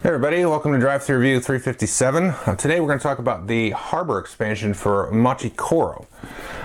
Hey everybody, welcome to Drive Thru Review 357. Today we're going to talk about the Harbor expansion for Machi Koro.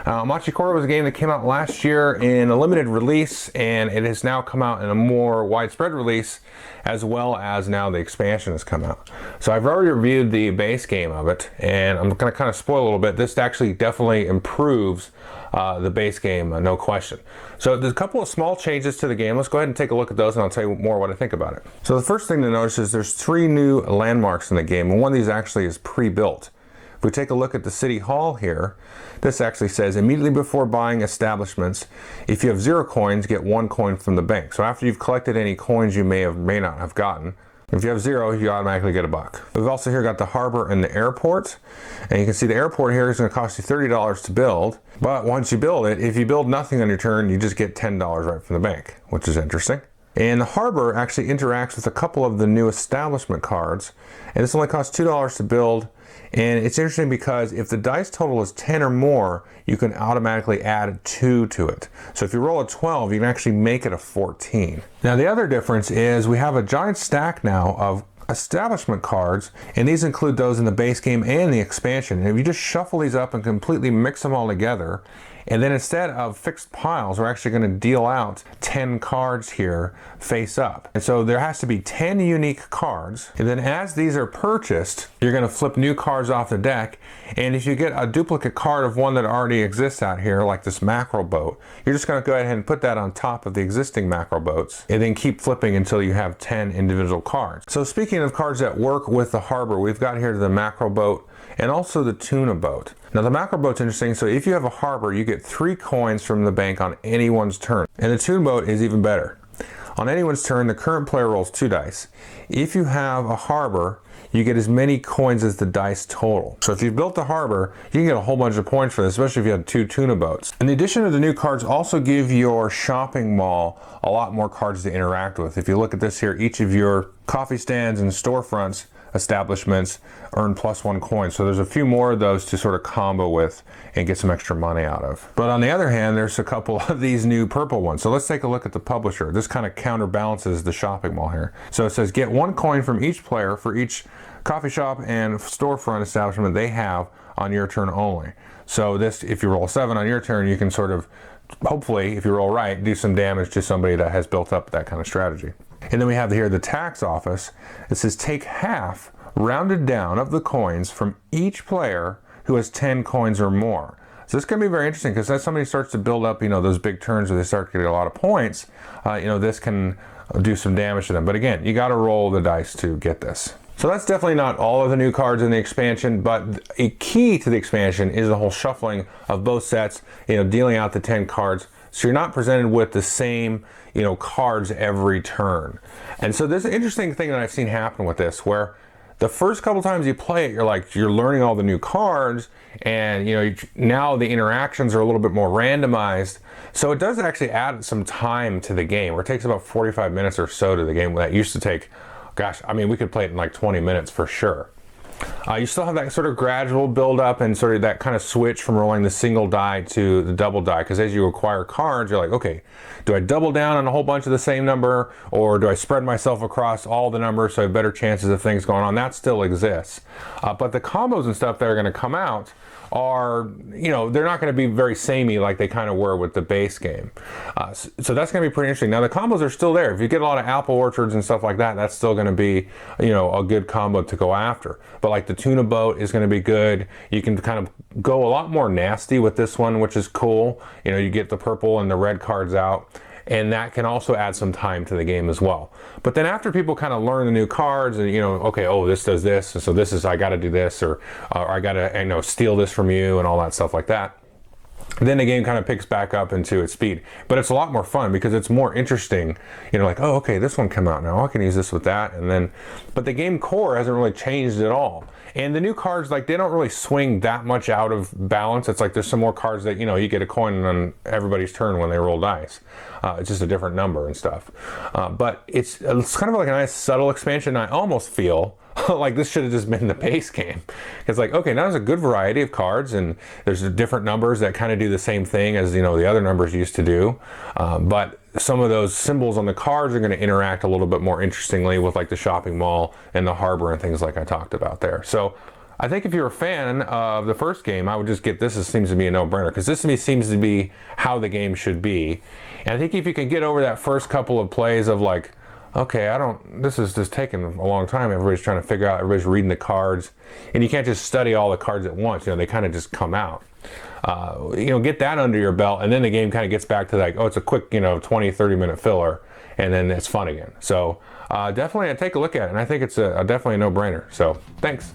Machi Koro was a game that came out last year in a limited release, and it has now come out in a more widespread release, as well as now the expansion has come out. So I've already reviewed the base game of it, and I'm going to kind of spoil a little bit. This actually definitely improves the base game, no question. So there's a couple of small changes to the game. Let's go ahead and take a look at those, and I'll tell you more what I think about it. So the first thing to notice is there's 3 new landmarks in the game, and one of these actually is pre-built. If we take a look at the City Hall here, this actually says, immediately before buying establishments, if you have 0 coins, get 1 coin from the bank. So after you've collected any coins you may not have gotten, if you have 0, you automatically get $1. We've also here got the harbor and the airport. And you can see the airport here is going to cost you $30 to build. But once you build it, if you build nothing on your turn, you just get $10 right from the bank, which is interesting. And the harbor actually interacts with a couple of the new establishment cards. And this only costs $2 to build. And it's interesting because if the dice total is 10 or more, you can automatically add 2 to it. So if you roll a 12, you can actually make it a 14. Now the other difference is we have a giant stack now of establishment cards, and these include those in the base game and the expansion. And if you just shuffle these up and completely mix them all together, and then instead of fixed piles, we're actually going to deal out 10 cards here face up. And so there has to be 10 unique cards. And then as these are purchased, you're going to flip new cards off the deck. And if you get a duplicate card of one that already exists out here, like this mackerel boat, you're just going to go ahead and put that on top of the existing mackerel boats, and then keep flipping until you have 10 individual cards. So speaking of cards that work with the harbor, we've got here the mackerel boat and also the tuna boat. Now the mackerel boat's interesting, so if you have a harbor, you get 3 coins from the bank on anyone's turn. And the tuna boat is even better. On anyone's turn, the current player rolls 2 dice. If you have a harbor, you get as many coins as the dice total. So if you've built the harbor, you can get a whole bunch of points for this, especially if you had 2 tuna boats. In addition to the new cards, also give your shopping mall a lot more cards to interact with. If you look at this here, each of your coffee stands and storefronts establishments earn +1 coin. So there's a few more of those to sort of combo with and get some extra money out of. But on the other hand, there's a couple of these new purple ones. So let's take a look at the publisher. This kind of counterbalances the shopping mall here. So it says get 1 coin from each player for each coffee shop and storefront establishment they have on your turn only. So this, if you roll a 7 on your turn, you can sort of, hopefully, if you roll right, do some damage to somebody that has built up that kind of strategy. And then we have here the tax office. It says take half, rounded down, of the coins from each player who has 10 coins or more. So this can be very interesting because as somebody starts to build up, those big turns where they start getting a lot of points, this can do some damage to them. But again, you got to roll the dice to get this. So that's definitely not all of the new cards in the expansion, but a key to the expansion is the whole shuffling of both sets, dealing out the 10 cards. So you're not presented with the same, cards every turn. And so there's an interesting thing that I've seen happen with this, where the first couple times you play it, you're learning all the new cards, and now the interactions are a little bit more randomized. So it does actually add some time to the game, where it takes about 45 minutes or so to the game. That used to take, we could play it in like 20 minutes for sure. You still have that sort of gradual build up and sort of that kind of switch from rolling the single die to the double die, because as you acquire cards, you're like, okay, do I double down on a whole bunch of the same number, or do I spread myself across all the numbers so I have better chances of things going on? That still exists. But the combos and stuff that are going to come out are, they're not going to be very samey like they kind of were with the base game. So that's going to be pretty interesting. Now the combos are still there. If you get a lot of apple orchards and stuff like that, that's still going to be, a good combo to go after. But like the tuna boat is going to be good. You can kind of go a lot more nasty with this one, which is cool. You get the purple and the red cards out. And that can also add some time to the game as well. But then after people kind of learn the new cards and, okay, oh, this does this, and so this is, I got to do this, or I got to, steal this from you and all that stuff like that. Then the game kind of picks back up into its speed. But it's a lot more fun because it's more interesting. Like, oh, okay, this one came out now. I can use this with that. And then, but the game core hasn't really changed at all. And the new cards, they don't really swing that much out of balance. It's like there's some more cards that, you get a coin on everybody's turn when they roll dice. It's just a different number and stuff. But it's kind of like a nice subtle expansion. I almost feel like this should have just been the base game. It's like, okay, now there's a good variety of cards, and there's different numbers that kind of do the same thing as the other numbers used to do. But some of those symbols on the cards are going to interact a little bit more interestingly with like the shopping mall and the harbor and things like I talked about there. So I think if you're a fan of the first game, I would just get this. It seems to be a no-brainer because this to me seems to be how the game should be. And I think if you can get over that first couple of plays of like, okay, this is just taking a long time. Everybody's trying to figure out, everybody's reading the cards, and you can't just study all the cards at once. They kind of just come out. Get that under your belt, and then the game kind of gets back to like, oh, it's a quick, 20, 30-minute filler, and then it's fun again. So definitely take a look at it, and I think it's definitely a no-brainer. So thanks.